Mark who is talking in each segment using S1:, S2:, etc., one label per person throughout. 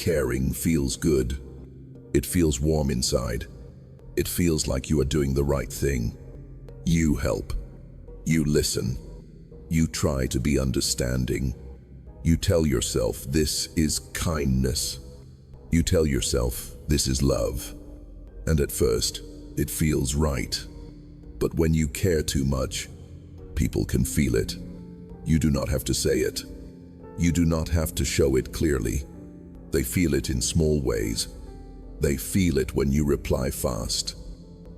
S1: caring feels good. It feels warm inside. It feels like you are doing the right thing. You help. You listen. You try to be understanding. You tell yourself this is kindness. You tell yourself this is love. And at first, it feels right. But when you care too much, people can feel it. You do not have to say it. You do not have to show it clearly. They feel it in small ways. They feel it when you reply fast.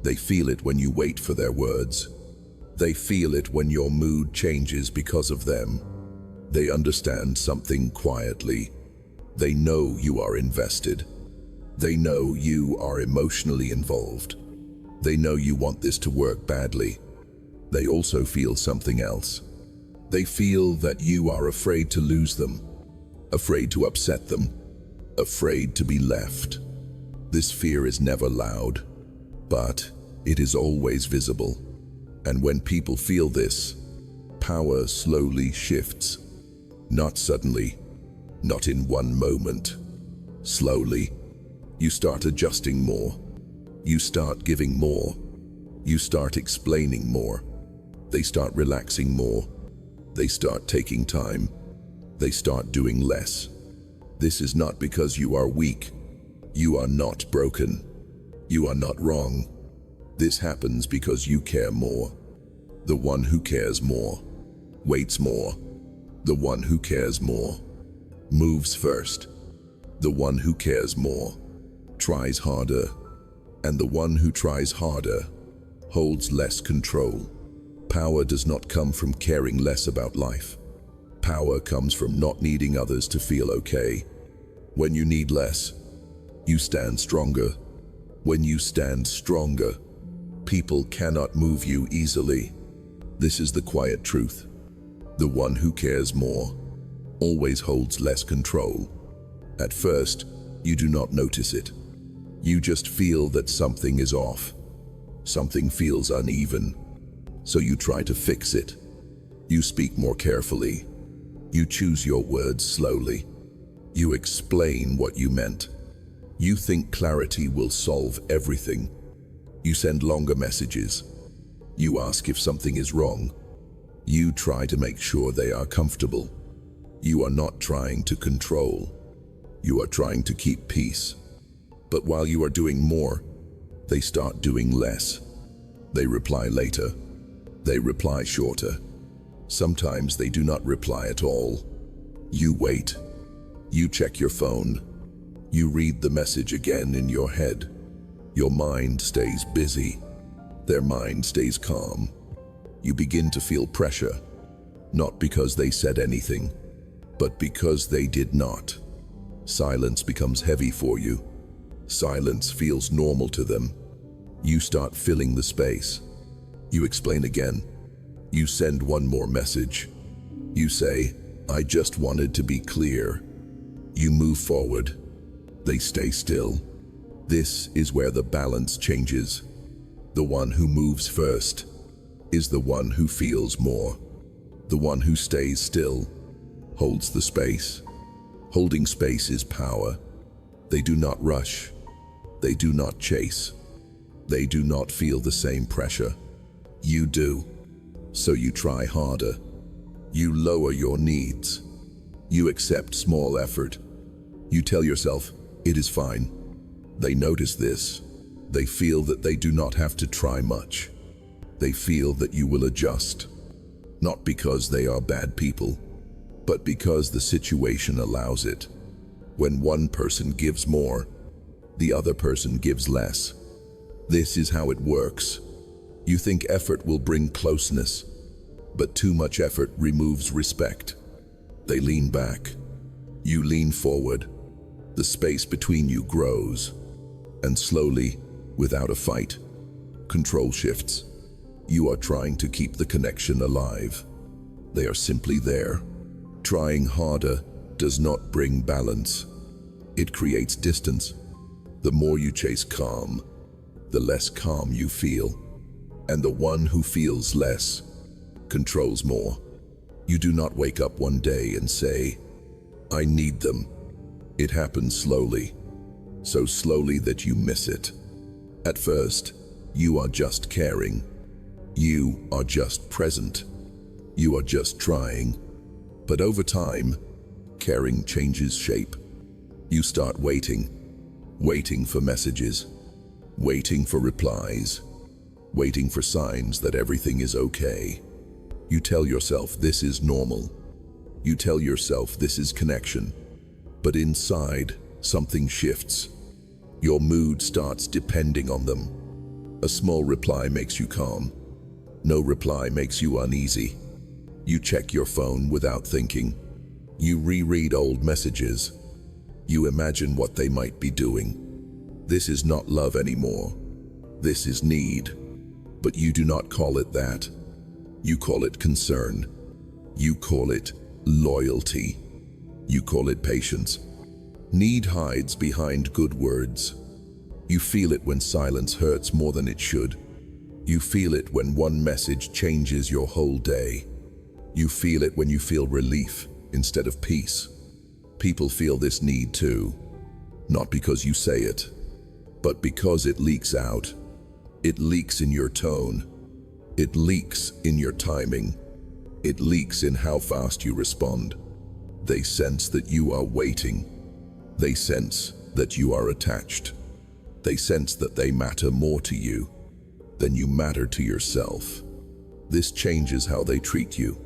S1: They feel it when you wait for their words. They feel it when your mood changes because of them. They understand something quietly. They know you are invested. They know you are emotionally involved. They know you want this to work badly. They also feel something else. They feel that you are afraid to lose them, afraid to upset them, afraid to be left. This fear is never loud, but it is always visible. And when people feel this, power slowly shifts. Not suddenly, not in one moment. Slowly, you start adjusting more. You start giving more. You start explaining more. They start relaxing more. They start taking time. They start doing less. This is not because you are weak. You are not broken. You are not wrong. This happens because you care more. The one who cares more waits more. The one who cares more moves first. The one who cares more tries harder. And the one who tries harder holds less control. Power does not come from caring less about life. Power comes from not needing others to feel okay. When you need less, you stand stronger. When you stand stronger, people cannot move you easily. This is the quiet truth. The one who cares more always holds less control. At first, you do not notice it. You just feel that something is off. Something feels uneven. So you try to fix it. You speak more carefully. You choose your words slowly. You explain what you meant. You think clarity will solve everything. You send longer messages. You ask if something is wrong. You try to make sure they are comfortable. You are not trying to control. You are trying to keep peace. But while you are doing more, they start doing less. They reply later. They reply shorter. Sometimes they do not reply at all. You wait. You check your phone. You read the message again in your head. Your mind stays busy. Their mind stays calm. You begin to feel pressure, not because they said anything, but because they did not. Silence becomes heavy for you. Silence feels normal to them. You start filling the space. You explain again. You send one more message. You say, "I just wanted to be clear." You move forward. They stay still. This is where the balance changes. The one who moves first is the one who feels more. The one who stays still holds the space. Holding space is power. They do not rush. They do not chase. They do not feel the same pressure. You do. So you try harder. You lower your needs. You accept small effort. You tell yourself, it is fine. They notice this. They feel that they do not have to try much. They feel that you will adjust. Not because they are bad people, but because the situation allows it. When one person gives more, the other person gives less. This is how it works. You think effort will bring closeness, but too much effort removes respect. They lean back. You lean forward. The space between you grows. And slowly, without a fight, control shifts. You are trying to keep the connection alive. They are simply there. Trying harder does not bring balance. It creates distance. The more you chase calm, the less calm you feel. And the one who feels less controls more. You do not wake up one day and say, "I need them." It happens slowly, so slowly that you miss it. At first, you are just caring. You are just present. You are just trying. But over time, caring changes shape. You start waiting for messages, waiting for replies, waiting for signs that everything is okay. You tell yourself this is normal. You tell yourself this is connection. But inside, something shifts. Your mood starts depending on them. A small reply makes you calm. No reply makes you uneasy. You check your phone without thinking. You reread old messages. You imagine what they might be doing. This is not love anymore. This is need. But you do not call it that. You call it concern. You call it loyalty. You call it patience. Need hides behind good words. You feel it when silence hurts more than it should. You feel it when one message changes your whole day. You feel it when you feel relief instead of peace. People feel this need too, not because you say it, but because it leaks out. It leaks in your tone. It leaks in your timing. It leaks in how fast you respond. They sense that you are waiting. They sense that you are attached. They sense that they matter more to you than you matter to yourself. This changes how they treat you.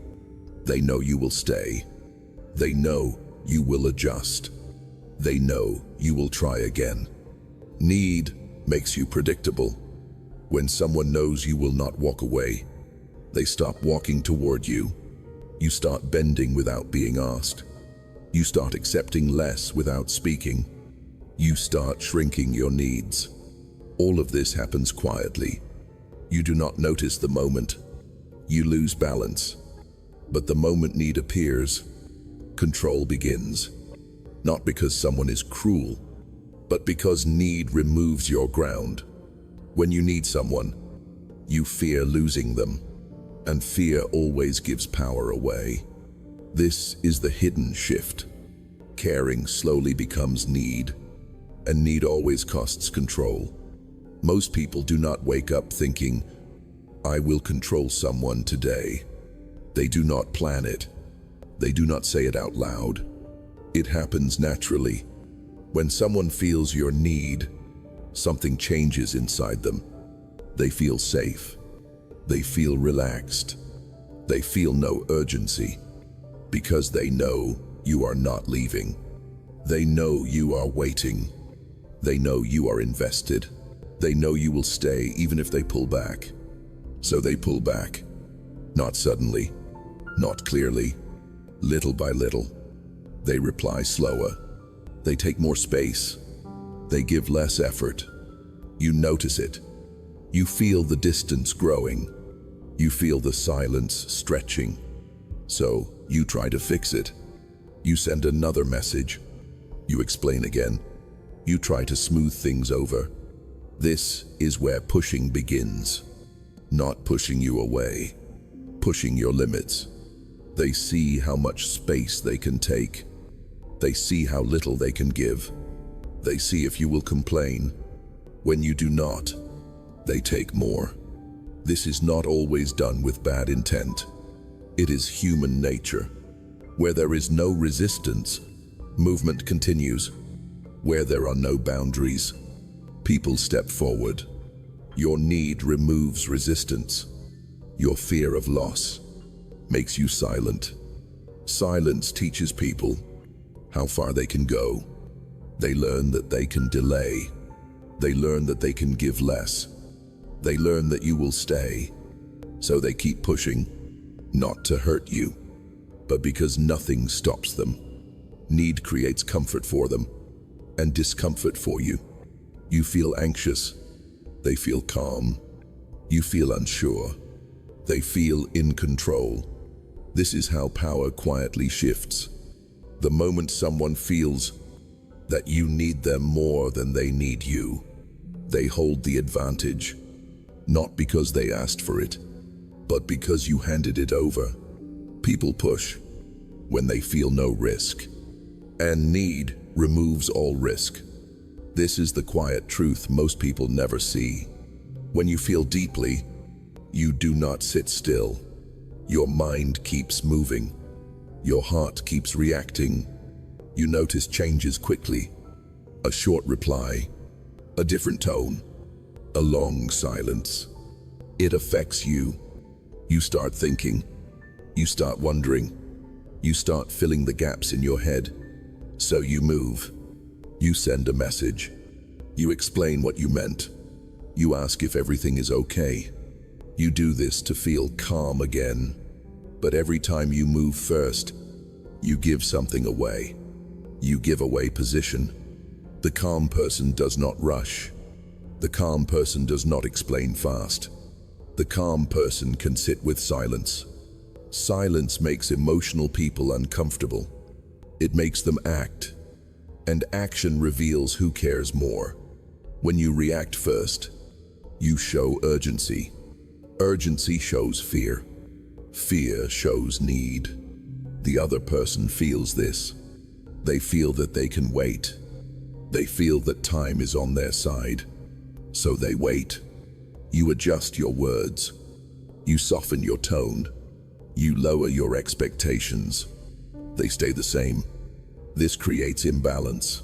S1: They know you will stay. They know you will adjust. They know you will try again. Need makes you predictable. When someone knows you will not walk away, they stop walking toward you. You start bending without being asked. You start accepting less without speaking. You start shrinking your needs. All of this happens quietly. You do not notice the moment. You lose balance. But the moment need appears, control begins. Not because someone is cruel, but because need removes your ground. When you need someone, you fear losing them, and fear always gives power away. This is the hidden shift. Caring slowly becomes need, and need always costs control. Most people do not wake up thinking, I will control someone today. They do not plan it. They do not say it out loud. It happens naturally. When someone feels your need, something changes inside them. They feel safe. They feel relaxed. They feel no urgency because they know you are not leaving. They know you are waiting. They know you are invested. They know you will stay even if they pull back. So they pull back. Not suddenly, not clearly, little by little. They reply slower. They take more space. They give less effort. You notice it. You feel the distance growing. You feel the silence stretching. So you try to fix it. You send another message. You explain again. You try to smooth things over. This is where pushing begins. Not pushing you away, pushing your limits. They see how much space they can take. They see how little they can give. They see if you will complain. When you do not, they take more. This is not always done with bad intent. It is human nature. Where there is no resistance, movement continues. Where there are no boundaries, people step forward. Your need removes resistance. Your fear of loss makes you silent. Silence teaches people how far they can go. They learn that they can delay. They learn that they can give less. They learn that you will stay. So they keep pushing, not to hurt you, but because nothing stops them. Need creates comfort for them and discomfort for you. You feel anxious. They feel calm. You feel unsure. They feel in control. This is how power quietly shifts. The moment someone feels that you need them more than they need you, they hold the advantage, not because they asked for it, but because you handed it over. People push when they feel no risk, and need removes all risk. This is the quiet truth most people never see. When you feel deeply, you do not sit still. Your mind keeps moving. Your heart keeps reacting. You notice changes quickly. A short reply, a different tone, a long silence. It affects you. You start thinking. You start wondering. You start filling the gaps in your head. So you move. You send a message. You explain what you meant. You ask if everything is okay. You do this to feel calm again. But every time you move first, you give something away. You give away position. The calm person does not rush. The calm person does not explain fast. The calm person can sit with silence. Silence makes emotional people uncomfortable. It makes them act. And action reveals who cares more. When you react first, you show urgency. Urgency shows fear. Fear shows need. The other person feels this. They feel that they can wait. They feel that time is on their side. So they wait. You adjust your words. You soften your tone. You lower your expectations. They stay the same. This creates imbalance.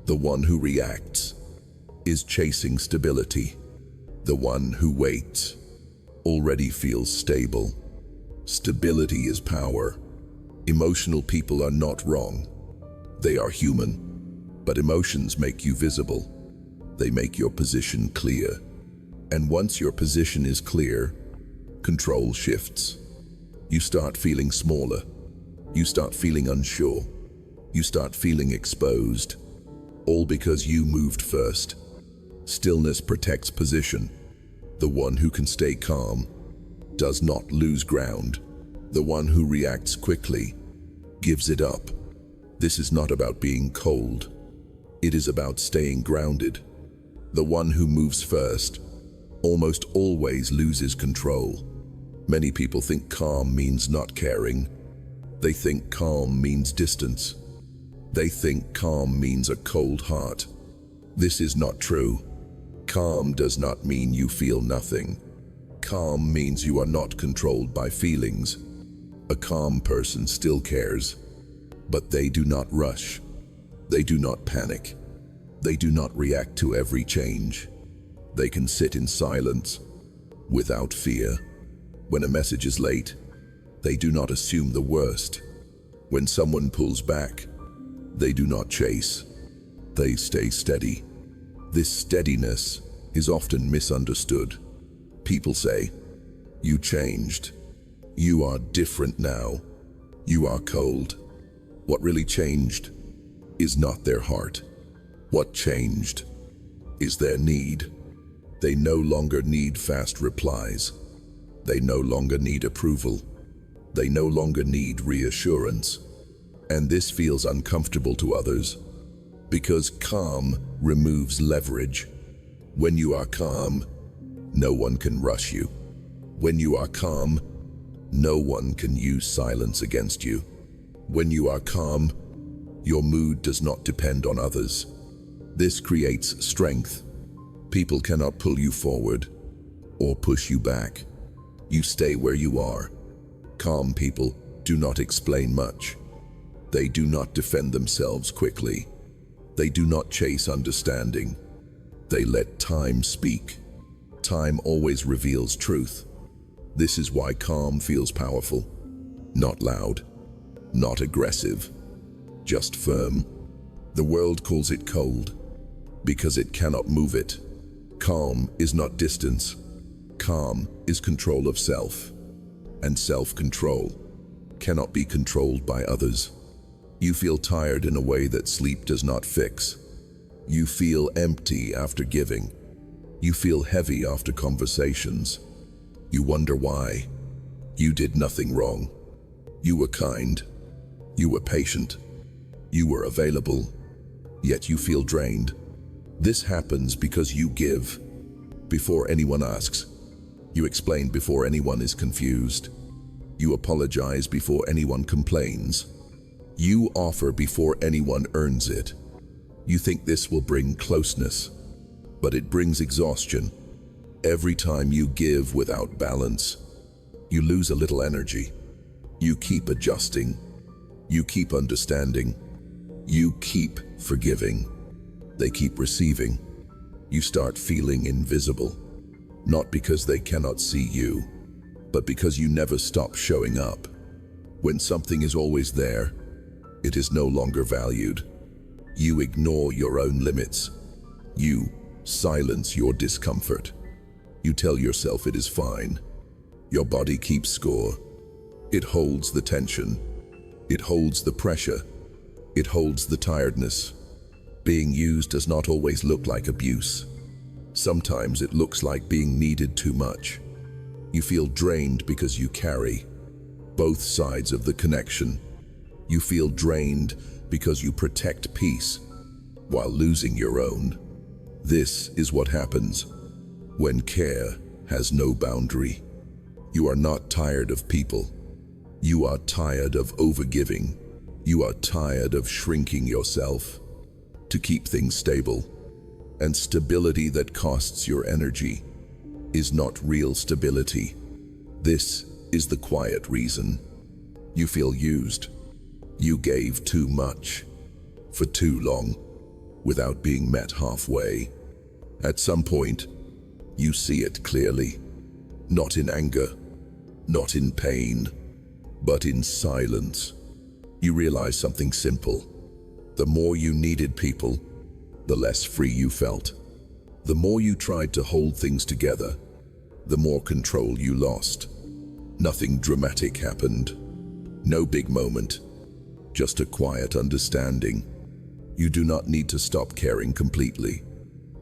S1: The one who reacts is chasing stability. The one who waits already feels stable. Stability is power. Emotional people are not wrong. They are human. But emotions make you visible. They make your position clear. And once your position is clear, control shifts. You start feeling smaller. You start feeling unsure. You start feeling exposed. All because you moved first. Stillness protects position. The one who can stay calm does not lose ground. The one who reacts quickly gives it up. This is not about being cold. It is about staying grounded. The one who moves first almost always loses control. Many people think calm means not caring. They think calm means distance. They think calm means a cold heart. This is not true. Calm does not mean you feel nothing. Calm means you are not controlled by feelings. A calm person still cares, but they do not rush. They do not panic. They do not react to every change. They can sit in silence without fear. When a message is late, they do not assume the worst. When someone pulls back, they do not chase. They stay steady. This steadiness is often misunderstood. People say, "You changed. You are different now. You are cold." What really changed is not their heart. What changed is their need. They no longer need fast replies. They no longer need approval. They no longer need reassurance. And this feels uncomfortable to others because calm removes leverage. When you are calm, no one can rush you. When you are calm, no one can use silence against you. When you are calm, your mood does not depend on others. This creates strength. People cannot pull you forward or push you back. You stay where you are. Calm people do not explain much. They do not defend themselves quickly. They do not chase understanding. They let time speak. Time always reveals truth. This is why calm feels powerful. Not loud, not aggressive, just firm. The world calls it cold because it cannot move it. Calm is not distance. Calm is control of self. And self-control cannot be controlled by others. You feel tired in a way that sleep does not fix. You feel empty after giving. You feel heavy after conversations. You wonder why. You did nothing wrong. You were kind. You were patient. You were available. Yet you feel drained. This happens because you give before anyone asks. You explain before anyone is confused. You apologize before anyone complains. You offer before anyone earns it. You think this will bring closeness, but it brings exhaustion. Every time you give without balance, you lose a little energy. You keep adjusting. You keep understanding. You keep forgiving. They keep receiving. You start feeling invisible, not because they cannot see you, but because you never stop showing up. When something is always there, it is no longer valued. You ignore your own limits. You silence your discomfort. You tell yourself it is fine. Your body keeps score. It holds the tension. It holds the pressure. It holds the tiredness. Being used does not always look like abuse. Sometimes it looks like being needed too much. You feel drained because you carry both sides of the connection. You feel drained because you protect peace while losing your own. This is what happens when care has no boundary. You are not tired of people. You are tired of overgiving. You are tired of shrinking yourself to keep things stable. And stability that costs your energy is not real stability. This is the quiet reason. You feel used. You gave too much for too long without being met halfway. At some point, you see it clearly, not in anger, not in pain, but in silence. You realize something simple. The more you needed people, the less free you felt. The more you tried to hold things together, the more control you lost. Nothing dramatic happened. No big moment. Just a quiet understanding. You do not need to stop caring completely.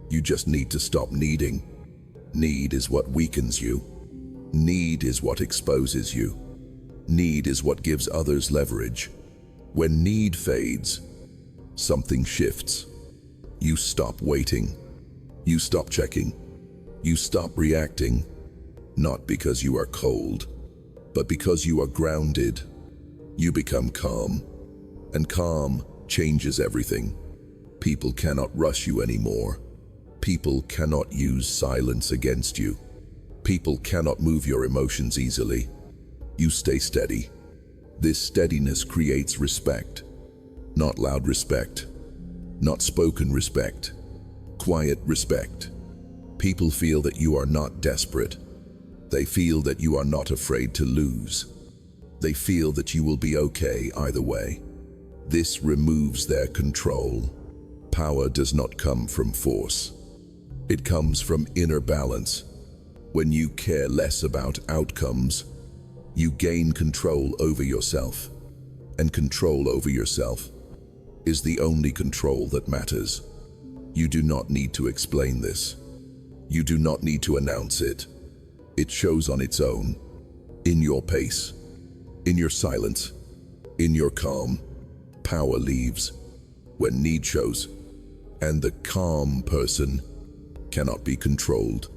S1: You just need to stop needing. Need is what weakens you. Need is what exposes you. Need is what gives others leverage. When need fades, something shifts. You stop waiting. You stop checking. You stop reacting. Not because you are cold, but because you are grounded. You become calm. And calm changes everything. People cannot rush you anymore. People cannot use silence against you. People cannot move your emotions easily. You stay steady. This steadiness creates respect. Not loud respect. Not spoken respect. Quiet respect. People feel that you are not desperate. They feel that you are not afraid to lose. They feel that you will be okay either way. This removes their control. Power does not come from force. It comes from inner balance. When you care less about outcomes, you gain control over yourself. And control over yourself is the only control that matters. You do not need to explain this. You do not need to announce it. It shows on its own, in your pace, in your silence, in your calm. Power leaves when need shows, and the calm person cannot be controlled.